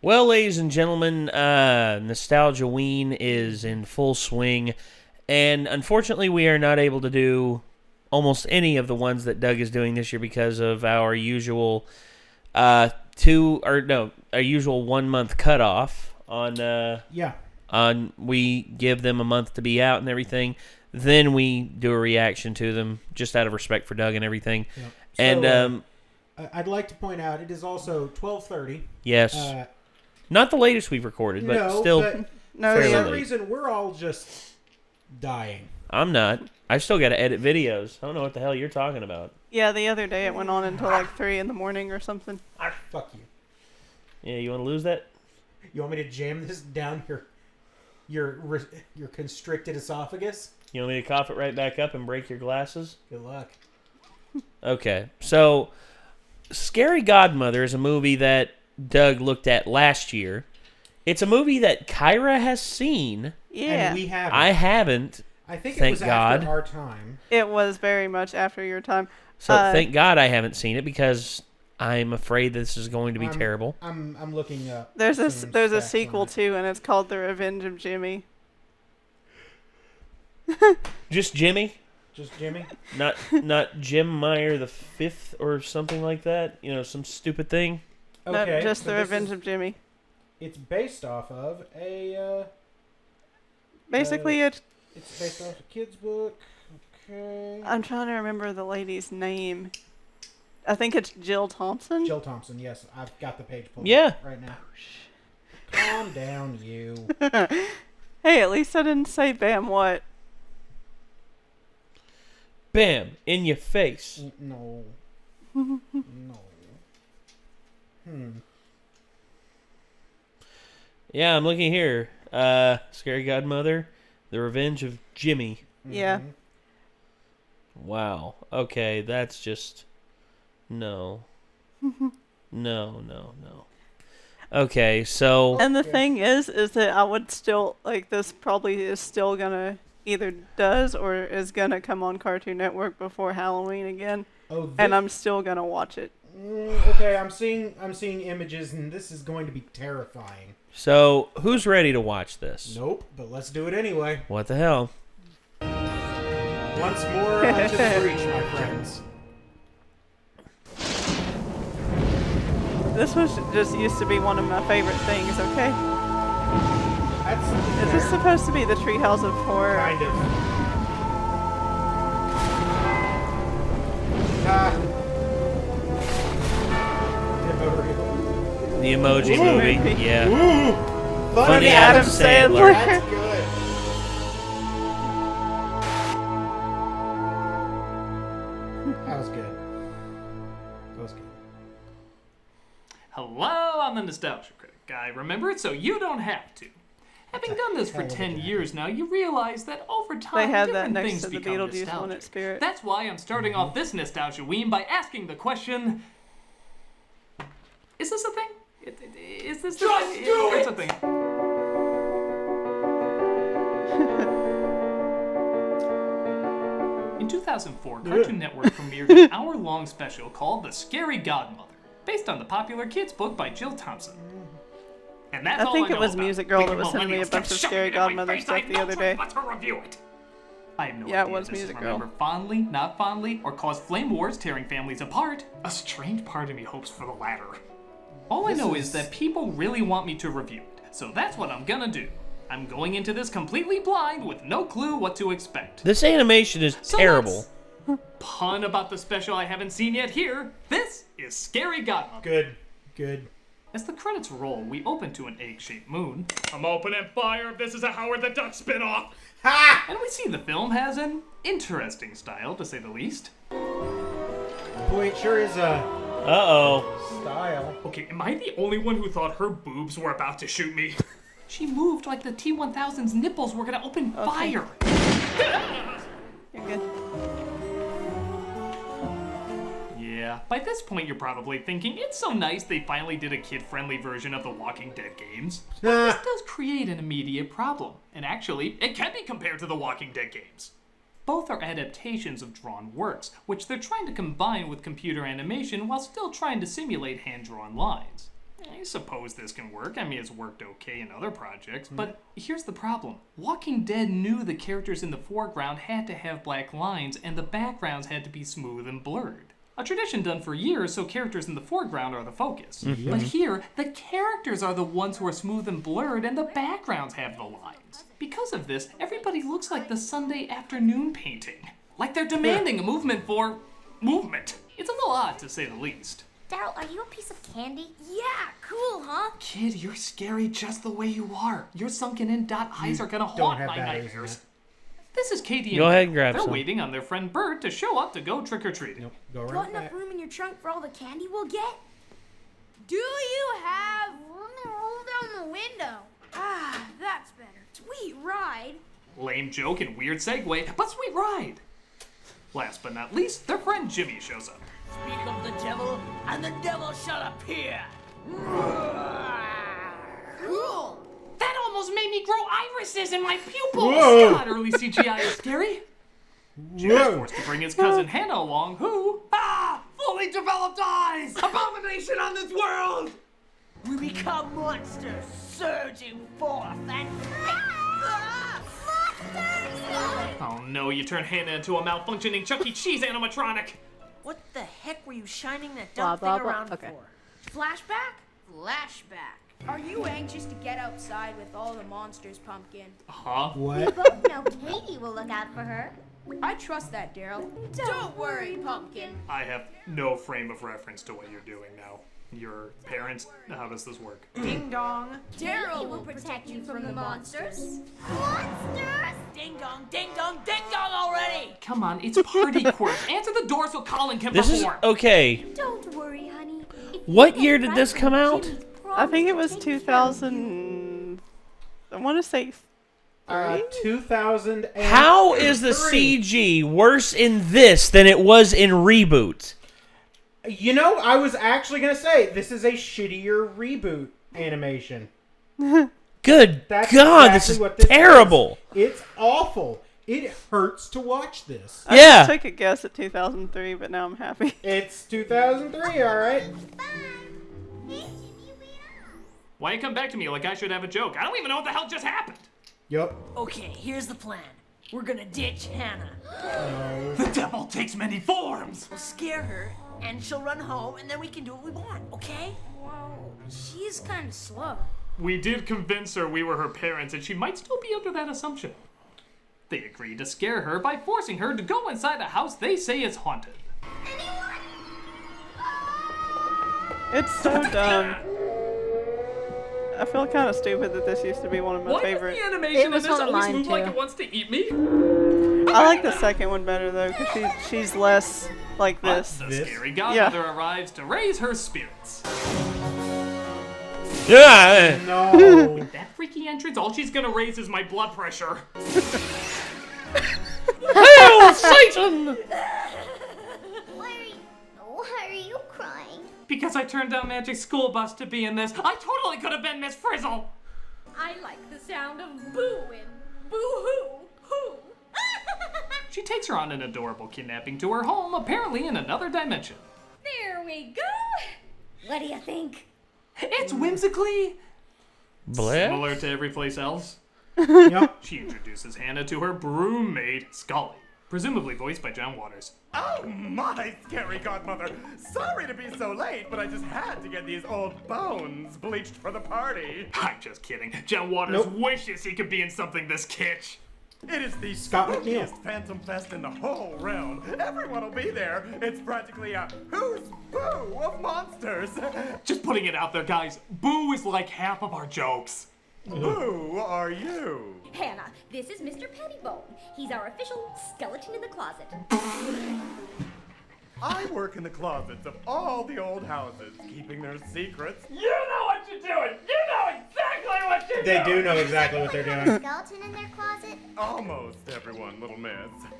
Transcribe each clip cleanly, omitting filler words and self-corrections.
Well, ladies and gentlemen, Nostalgia-ween is in full swing, and unfortunately we are not able to do almost any of the ones that Doug is doing this year because of our usual our usual 1 month cutoff on we give them a month to be out and everything. Then we do a reaction to them just out of respect for Doug and everything. Yep. And so, I'd like to point out it is also 12:30. Yes. Not the latest we've recorded, but still for some reason we're all just dying. I'm not. I've still got to edit videos. I don't know what the hell you're talking about. Yeah, the other day it went on until like 3 in the morning or something. Fuck you. Yeah, you want to lose that? You want me to jam this down your constricted esophagus? You want me to cough it right back up and break your glasses? Good luck. Okay, so Scary Godmother is a movie that Doug looked at last year. It's a movie that Kyra has seen. Yeah. And we haven't. I haven't. I think thank it was God. after our time. It was very much after your time. So thank God I haven't seen it because I'm afraid this is going to be terrible. I'm looking up. There's a sequel too, and it's called The Revenge of Jimmy. Just Jimmy? Just Jimmy? Not Jim Meyer the Fifth or something like that? You know, some stupid thing? Okay. No, just The Revenge of Jimmy. It's based off of a... Basically, it's based off a kid's book. Okay. I'm trying to remember the lady's name. I think it's Jill Thompson. Jill Thompson, yes. I've got the page pulled up right now. Calm down, you. Hey, at least I didn't say bam what. Bam! In your face. No. No. Yeah, I'm looking here. Scary Godmother, The Revenge of Jimmy. Yeah. Wow. Okay, that's just... No. No. Okay, so... And the thing is that I would still, like, this probably is still gonna, either does or is gonna come on Cartoon Network before Halloween again. And I'm still gonna watch it. Okay, I'm seeing images, and this is going to be terrifying. So, who's ready to watch this? Nope, but let's do it anyway. What the hell? Once more to the breach, my friends. This was just used to be one of my favorite things, okay? Is this supposed to be the Treehouse of Horror? Kind of. The Emoji Movie, yeah. Ooh, Funny Adam Sandler. That's good. That was good. Hello, I'm the Nostalgia Critic guy. Remember it so you don't have to. Having done this for 10 years now, you realize that over time, they had that different next things to the become Beetlejuice nostalgic. one at Spirit. That's why I'm starting off this Nostalgia-ween by asking the question, is this a thing? Is this the thing? It's a thing. In 2004, Cartoon Network premiered an hour-long special called The Scary Godmother, based on the popular kids book by Jill Thompson. And that's I think all it was about. Music Girl that was Wicked sending me a millennials bunch of kept Scary shoving it in my Godmother face. stuff I have the other no day. choice but to review it. I have no Yeah, idea it was if this Music is Girl. remembered fondly, not fondly, or cause flame wars tearing families apart. A strange part of me hopes for the latter. All I know is that people really want me to review it, so that's what I'm gonna do. I'm going into this completely blind with no clue what to expect. This animation is terrible. Pun about the special I haven't seen yet here. This is Scary Godmother. Good. As the credits roll, we open to an egg-shaped moon. I'm opening fire if this is a Howard the Duck spin-off. Ha! And we see the film has an interesting style, to say the least. Boy, it sure is a style. Okay, am I the only one who thought her boobs were about to shoot me? She moved like the T-1000's nipples were gonna open fire. You're good. Yeah, by this point you're probably thinking, it's so nice they finally did a kid-friendly version of the Walking Dead games. But this does create an immediate problem, and actually, it can be compared to the Walking Dead games. Both are adaptations of drawn works, which they're trying to combine with computer animation while still trying to simulate hand-drawn lines. I suppose this can work. I mean, it's worked okay in other projects. But here's the problem. Walking Dead knew the characters in the foreground had to have black lines, and the backgrounds had to be smooth and blurred. A tradition done for years, so characters in the foreground are the focus. But here, the characters are the ones who are smooth and blurred, and the backgrounds have the lines. Because of this, everybody looks like the Sunday afternoon painting. Like they're demanding a movement for movement. It's a little odd, to say the least. Daryl, are you a piece of candy? Yeah, cool, huh? Kid, you're scary just the way you are. Your sunken-in eyes are gonna haunt my nightmares. This is Katie and Go ahead and grab They're some. waiting on their friend Bert to show up to go trick-or-treating. Nope, go right Got back. enough room in your trunk for all the candy we'll get? Do you have room to roll down the window? Ah, that's better. Sweet ride. Lame joke and weird segue, but sweet ride. Last but not least, their friend Jimmy shows up. Speak of the devil, and the devil shall appear. Cool. That almost made me grow irises in my pupils! Whoa. God, early CGI is scary. Jimmy's forced to bring his cousin Hannah along, who... Fully developed eyes! Abomination on this world! We become monsters, surging forth and... Oh no, you turn Hannah into a malfunctioning Chuck E. Cheese animatronic! What the heck were you shining that Blah, dumb blah, thing blah. around Okay. for? Flashback? Flashback. Are you anxious to get outside with all the monsters, Pumpkin? Huh? What? Both know Katie will look out for her. I trust that, Daryl. Don't worry, Pumpkin. I have no frame of reference to what you're doing now. Your parents, how does this work? Ding dong. Daryl will protect you from the monsters. Monsters? Ding dong, ding dong, ding dong already! Come on, it's party quirk. Answer the door so Colin can This is perform. okay. Don't worry, honey. If you What get year did this frightened, come out? Jimmy's I think it was promise to take 2000. I want to say 2000. How is the CG worse in this than it was in Reboot? You know, I was actually gonna say this is a shittier reboot animation. Good That's God, exactly this is what this terrible. is. It's awful. It hurts to watch this. I Yeah. just took a guess at 2003, but now I'm happy. It's 2003, all right. Bye. Hey, Jimmy, wait up. Why you come back to me like I should have a joke? I don't even know what the hell just happened. Yup. Okay, here's the plan. We're gonna ditch Hannah. The devil takes many forms. We'll scare her, and she'll run home, and then we can do what we want, okay? Whoa, she's kind of slow. We did convince her we were her parents, and she might still be under that assumption. They agreed to scare her by forcing her to go inside a house they say is haunted. Anyone? It's so dumb. I feel kind of stupid that this used to be one of my Why favorite. does the animation in was this one of always mine, move like too. it wants to eat me? I like the second one better though, because she's less like But this. the scary godmother arrives to raise her spirits. Yeah. No. With that freaky entrance, all she's gonna raise is my blood pressure. Hail Satan! Why are you crying? Because I turned down Magic School Bus to be in this, I totally could have been Miss Frizzle. I like the sound of booing. Boo-hoo. Hoo. She takes her on an adorable kidnapping to her home, apparently in another dimension. There we go. What do you think? It's whimsically Bleh. similar to every place else. Yup. She introduces Hannah to her broommate, Scully, presumably voiced by John Waters. Oh my, scary godmother! Sorry to be so late, but I just had to get these old bones bleached for the party. I'm just kidding. John Waters wishes he could be in something this kitsch. It is the Scott McNeil. spookiest Phantom Fest in the whole realm. Everyone will be there. It's practically a who's boo of monsters. Just putting it out there, guys. Boo is like half of our jokes. Who are you? Hannah, this is Mr. Pettibone. He's our official skeleton in the closet. I work in the closets of all the old houses, keeping their secrets. You know what you're doing. You know exactly what you're They do know exactly what they're doing. Skeleton in their closet? Almost everyone, little miss.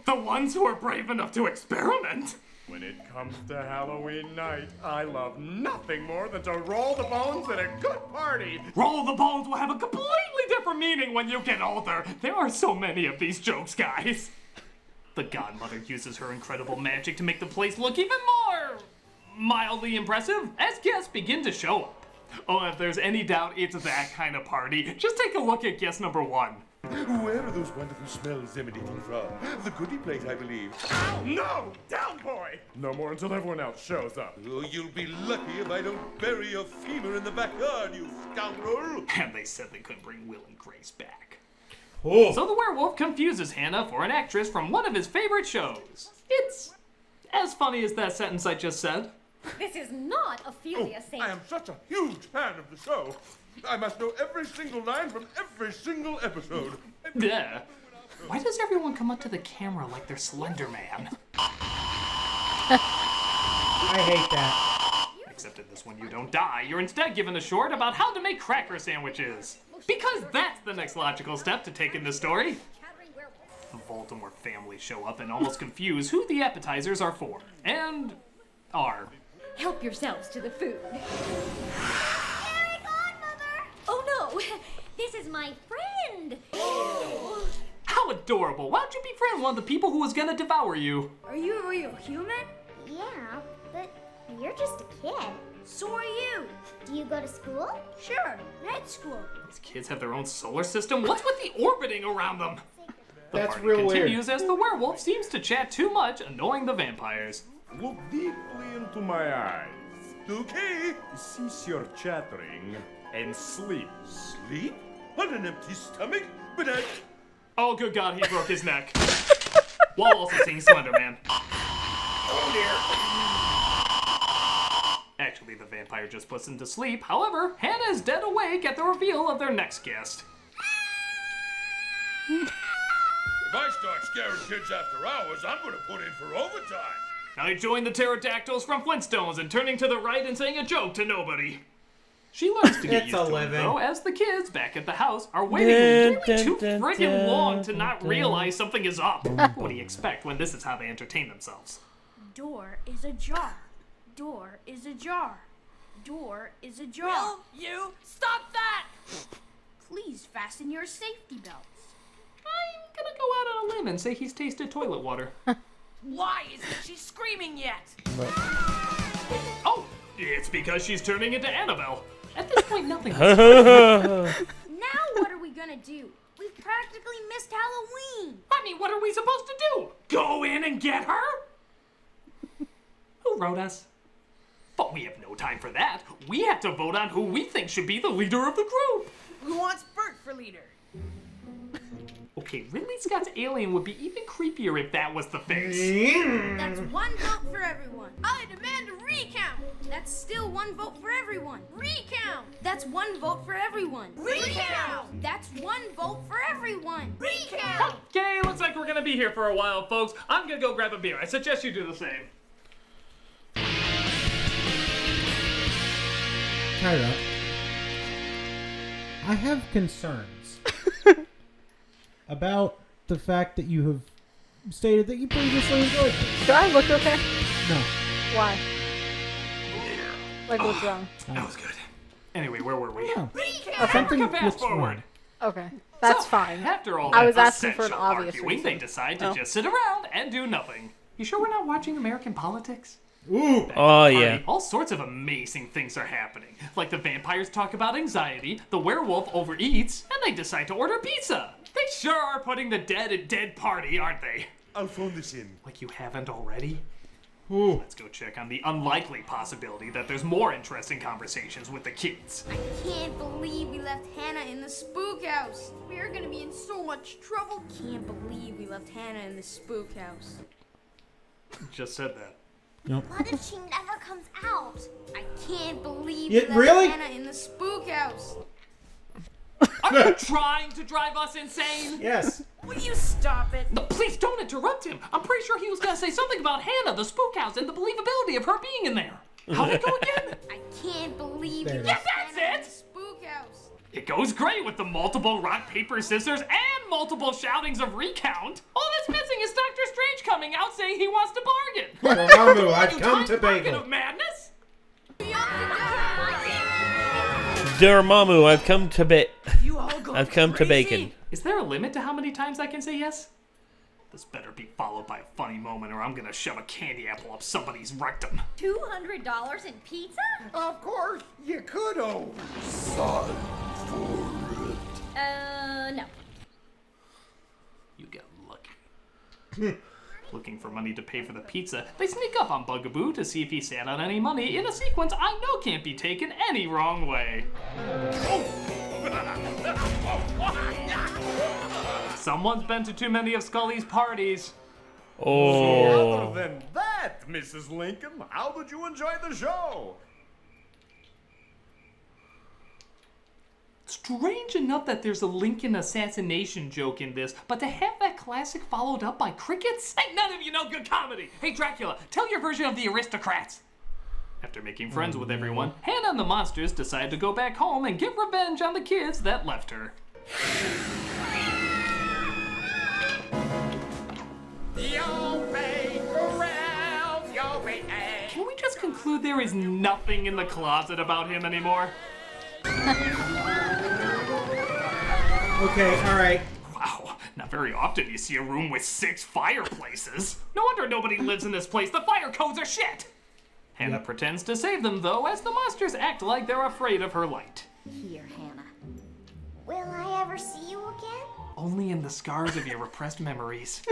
The ones who are brave enough to experiment. When it comes to Halloween night, I love nothing more than to roll the bones at a good party. Roll the bones will have a completely different meaning when you get older. There are so many of these jokes, guys. The godmother uses her incredible magic to make the place look even more mildly impressive as guests begin to show up. Oh, if there's any doubt it's that kind of party, just take a look at guest number 1. Where are those wonderful smells emanating from? The goodie plate, I believe. Ow! No! Down, boy! No more until everyone else shows up. Oh, you'll be lucky if I don't bury your femur in the backyard, you scoundrel! And they said they couldn't bring Will and Grace back. Oh. So the werewolf confuses Hannah for an actress from one of his favorite shows. It's as funny as that sentence I just said. This is not Ophelia saying. I am such a huge fan of the show. I must know every single line from every single episode. Yeah. Why does everyone come up to the camera like they're Slender Man? I hate that. Except in this one you don't die. You're instead given a short about how to make cracker sandwiches. Because that's the next logical step to take in the story. The Voldemort family show up and almost confuse who the appetizers are for. And are. Help yourselves to the food. Fairy Godmother! Oh no! This is my friend! How adorable! Why don't you befriend one of the people who was gonna devour you? Are you a real human? Yeah, but you're just a kid. So are you. Do you go to school? Sure, night school. These kids have their own solar system? What's with the orbiting around them? The That's party real weird. continues as the werewolf seems to chat too much, annoying the vampires. Look deeply into my eyes. Okay. Cease your chattering and sleep. Sleep? On an empty stomach? But I... Oh, good God, he broke his neck. While also seeing Slender Man. Oh, dear. Actually, the vampire just puts him to sleep. However, Hannah is dead awake at the reveal of their next guest. If I start scaring kids after hours, I'm gonna put in for overtime. I join the pterodactyls from Flintstones and turning to the right and saying a joke to nobody. She learns to get It's used a to it, living. though, as the kids back at the house are waiting really too friggin' long to not realize something is up. What do you expect when this is how they entertain themselves? Door is ajar. Door is ajar. Door is ajar. Will you stop that? Please fasten your safety belts. I'm gonna go out on a limb and say he's tasted toilet water. Why isn't she screaming yet? Oh, it's because she's turning into Annabelle. At this point, nothing. Now what are we gonna do? We've practically missed Halloween. I mean, what are we supposed to do? Go in and get her? Who wrote us? But we have no time for that. We have to vote on who we think should be the leader of the group. Who wants Bert for leader? Okay, Ridley Scott's alien would be even creepier if that was the face. That's one vote for everyone. I demand a recount. That's still one vote for everyone. Recount. That's one vote for everyone. Recount. That's one vote for everyone. Recount. Okay, looks like we're gonna be here for a while, folks. I'm gonna go grab a beer. I suggest you do the same. Kyra, I have concerns about the fact that you have stated that you previously enjoyed this. Do I look okay? No. Why? Like, what's wrong? That was good. Anyway, where were we? No. Recount. Something Fast looks forward. wrong. Okay, that's So, fine. After all I that was asking for an essential obvious arguing, they reason. decide to Oh. just sit around and do nothing. You sure we're not watching American politics? Ooh. Back Oh, at the yeah. party, all sorts of amazing things are happening. Like the vampires talk about anxiety, the werewolf overeats, and they decide to order pizza. They sure are putting the dead at dead party, aren't they? I'll phone this in. Like you haven't already? Ooh. Let's go check on the unlikely possibility that there's more interesting conversations with the kids. I can't believe we left Hannah in the spook house. We're gonna be in so much trouble. Can't believe we left Hannah in the spook house. Just said that. What if she never comes out? I can't believe Yeah, we left really? Hannah in the spook house. Are you trying to drive us insane? Yes. Will you stop it? No, please don't interrupt him. I'm pretty sure he was gonna say something about Hannah, the spook house, and the believability of her being in there. How'd it go again? I can't believe There we it left is. That's Hannah in it. the spook house. It goes great with the multiple rock, paper, scissors, and multiple shoutings of recount. All that's missing is Doctor Strange coming out saying he wants to bargain. Dormammu, I've You come tiny to bucket bagel. of madness? Dormammu, I've come to You all go I've come to crazy. bacon. Is there a limit to how many times I can say yes? The This better be followed by a funny moment or I'm gonna shove a candy apple up somebody's rectum. $200 in pizza? Of course, you could owe son for it. No. You get lucky. Looking for money to pay for the pizza, they sneak up on Bugaboo to see if he sat on any money in a sequence I know can't be taken any wrong way. Someone's been to too many of Scully's parties. Other than that, Mrs. Lincoln, how did you enjoy the show? Strange enough that there's a Lincoln assassination joke in this, but to have that classic followed up by crickets? Hey, none of you know good comedy! Hey, Dracula, tell your version of the Aristocrats! After making friends with everyone, Hannah and the monsters decide to go back home and get revenge on the kids that left her. Can we just conclude there is nothing in the closet about him anymore? Okay, alright. Wow, not very often you see a room with 6 fireplaces. No wonder nobody lives in this place. The fire codes are shit! Hannah pretends to save them, though, as the monsters act like they're afraid of her light. Here, Hannah. Will I ever see you again? Only in the scars of your repressed memories.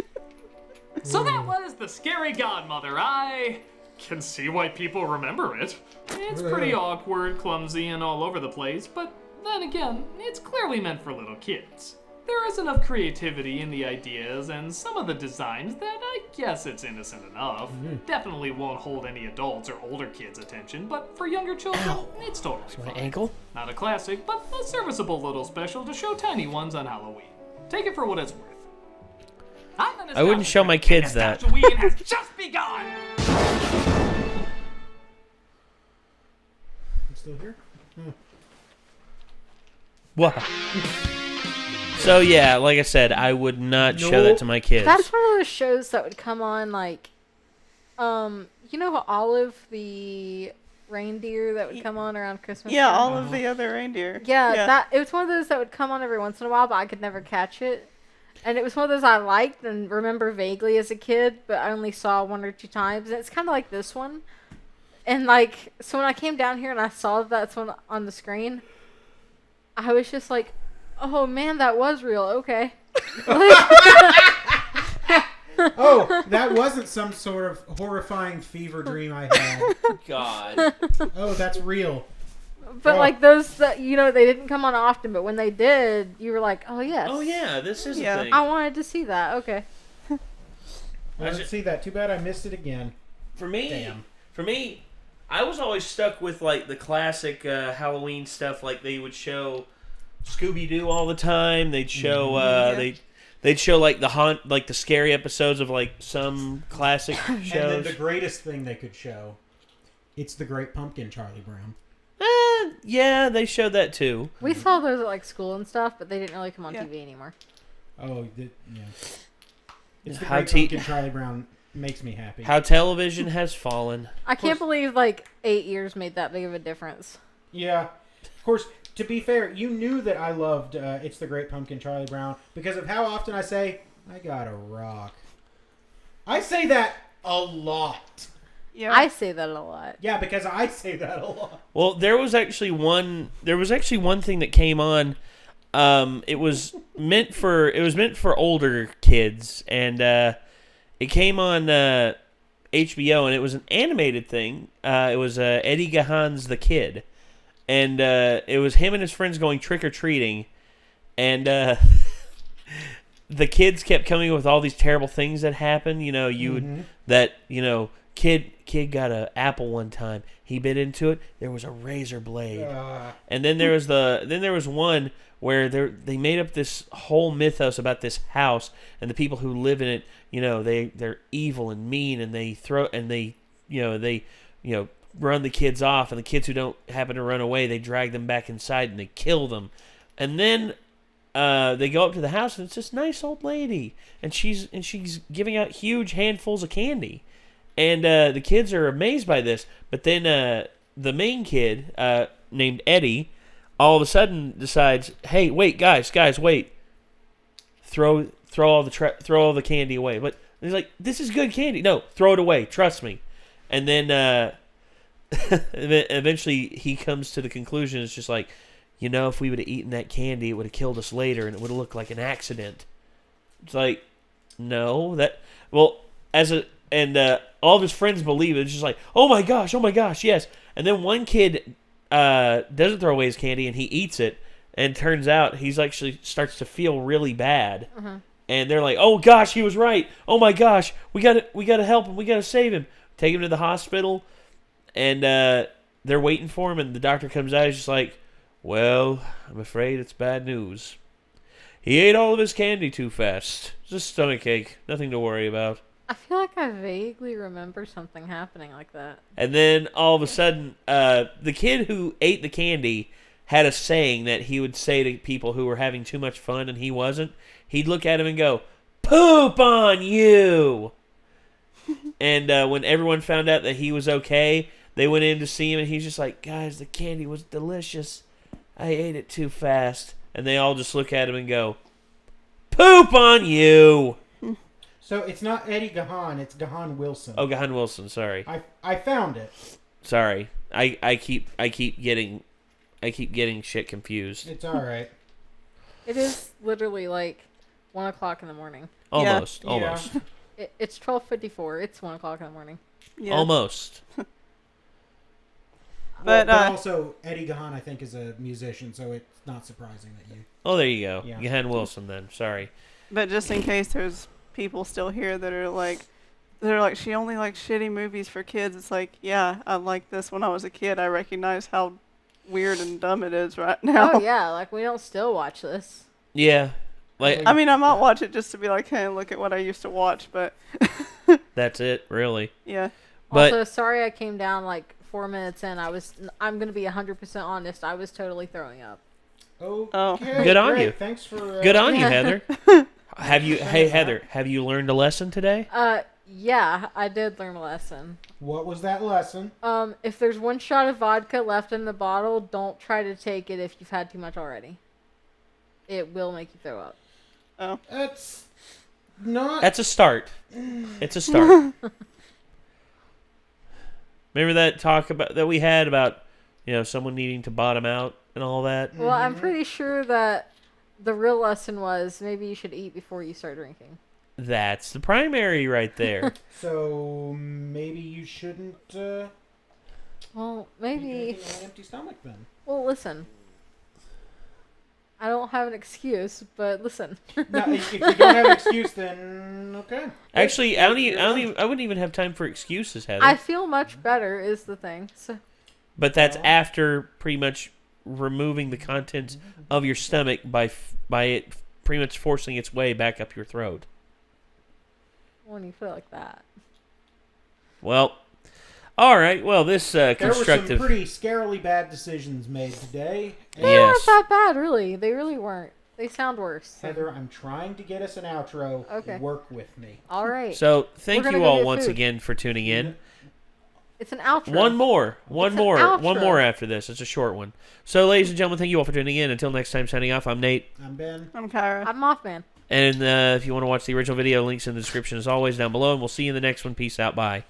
So that was The Scary Godmother. I can see why people remember it. It's pretty awkward, clumsy, and all over the place, but then again, it's clearly meant for little kids. There is enough creativity in the ideas and some of the designs that I guess it's innocent enough. Definitely won't hold any adults or older kids' attention, but for younger children, it's totally fine. My ankle? Not a classic, but a serviceable little special to show tiny ones on Halloween. Take it for what it's worth. I wouldn't show my kids that. Halloween has just begun! I'm still here? What? So yeah, like I said, I would not show that to my kids. That's one of those shows that would come on like, you know Olive, the reindeer that would come on around Christmas Yeah, time? all of the other reindeer. Yeah, that it was one of those that would come on every once in a while, but I could never catch it. And it was one of those I liked and remember vaguely as a kid, but I only saw 1 or 2 times. And it's kind of like this one. And like, so when I came down here and I saw that's one on the screen, I was just like, oh man, that was real. Okay. Oh, that wasn't some sort of horrifying fever dream I had. God. Oh, that's real. But like those that, you know, they didn't come on often, but when they did, you were like, oh yes. Oh yeah, this is a thing. I wanted to see that. Okay. I didn't see that. Too bad I missed it again. For me, Damn. I was always stuck with like the classic Halloween stuff. Like they would show Scooby-Doo all the time. They'd show they'd show like the scary episodes of like some classic shows. And then the greatest thing they could show, it's the Great Pumpkin, Charlie Brown. Yeah, they showed that too. We saw those at like school and stuff, but they didn't really come on TV anymore. Oh, yeah. It's the How Great Pumpkin, Charlie Brown makes me happy. How television has fallen. I can't believe like 8 years made that big of a difference. Yeah. Of course, to be fair, you knew that I loved It's the Great Pumpkin, Charlie Brown, because of how often I say, I got a rock. I say that a lot. Yeah. I say that a lot. Yeah, because I say that a lot. Well, there was actually one thing that came on. It was meant for older kids, and it came on HBO, and it was an animated thing. It was Eddie Gahan's The Kid, and it was him and his friends going trick or treating, and the kids kept coming up with all these terrible things that happened. You know, Kid got an apple one time. He bit into it. There was a razor blade, and then there was one where they made up this whole mythos about this house and the people who live in it. You know, they're evil and mean, and they run the kids off, and the kids who don't happen to run away, they drag them back inside and they kill them, and then they go up to the house and it's this nice old lady, and she's giving out huge handfuls of candy. And the kids are amazed by this, but then the main kid, named Eddie, all of a sudden decides, "Hey, wait, guys, wait! Throw throw all the candy away. But he's like, this is good candy. No, throw it away. Trust me. And then eventually he comes to the conclusion. It's just like, if we would have eaten that candy, it would have killed us later, and it would have looked like an accident. It's like, no, all of his friends believe it. It's just like, oh my gosh, yes. And then one kid doesn't throw away his candy, and he eats it, and turns out he's actually starts to feel really bad. Uh-huh. And they're like, oh gosh, he was right. Oh my gosh, we gotta help him. We gotta save him. Take him to the hospital, and they're waiting for him, and the doctor comes out. He's just like, well, I'm afraid it's bad news. He ate all of his candy too fast. It's a stomachache. Nothing to worry about. I feel like I vaguely remember something happening like that. And then all of a sudden, the kid who ate the candy had a saying that he would say to people who were having too much fun and he wasn't. He'd look at him and go, "Poop on you!" And when everyone found out that he was okay, they went in to see him, and he's just like, "Guys, the candy was delicious. I ate it too fast." And they all just look at him and go, "Poop on you!" So it's not Eddie Gahan, it's Gahan Wilson. Oh, Gahan Wilson, sorry. I found it. Sorry. I keep getting shit confused. It's all right. It is literally like 1 o'clock in the morning. Almost. It's 12:54. It's 1 o'clock in the morning. Yeah. Almost. But also, Eddie Gahan, I think, is a musician, so it's not surprising that you... Oh, there you go. Yeah. Gahan Wilson, then. Sorry. But just in case there's people still here that are like, she only likes shitty movies for kids. It's like, yeah, I liked this when I was a kid. I recognize how weird and dumb it is right now. Oh, yeah. Like, we don't still watch this. Yeah. Like, I mean, I might watch it just to be like, hey, look at what I used to watch, but... That's it, really. Yeah. But also, sorry I came down like 4 minutes in. I'm going to be 100% honest. I was totally throwing up. Okay. Good on great. you. Thanks for... Good on you, Heather. Hey, Heather, have you learned a lesson today? Yeah, I did learn a lesson. What was that lesson? If there's one shot of vodka left in the bottle, don't try to take it if you've had too much already. It will make you throw up. Oh. That's not... That's a start. It's a start. Remember that talk that we had about, someone needing to bottom out and all that? Well, I'm pretty sure that the real lesson was maybe you should eat before you start drinking. That's the primary right there. So maybe you shouldn't Well, be maybe... drinking on an empty stomach then. Well, listen. I don't have an excuse, but listen. No, if you don't have an excuse, then okay. Actually, I wouldn't even have time for excuses, Heather. I feel much better is the thing. So. But that's after pretty much removing the contents of your stomach by it pretty much forcing its way back up your throat. When you feel like that. Well, all right. Well, this constructive... There were some pretty scarily bad decisions made today. They weren't that bad, really. They really weren't. They sound worse. Heather, I'm trying to get us an outro. Okay. Work with me. All right. So, thank you all once again for tuning in. It's an outro. One more after this. It's a short one. So, ladies and gentlemen, thank you all for tuning in. Until next time, signing off, I'm Nate. I'm Ben. I'm Kyra. I'm Mothman. And if you want to watch the original video, links in the description as always down below. And we'll see you in the next one. Peace out. Bye.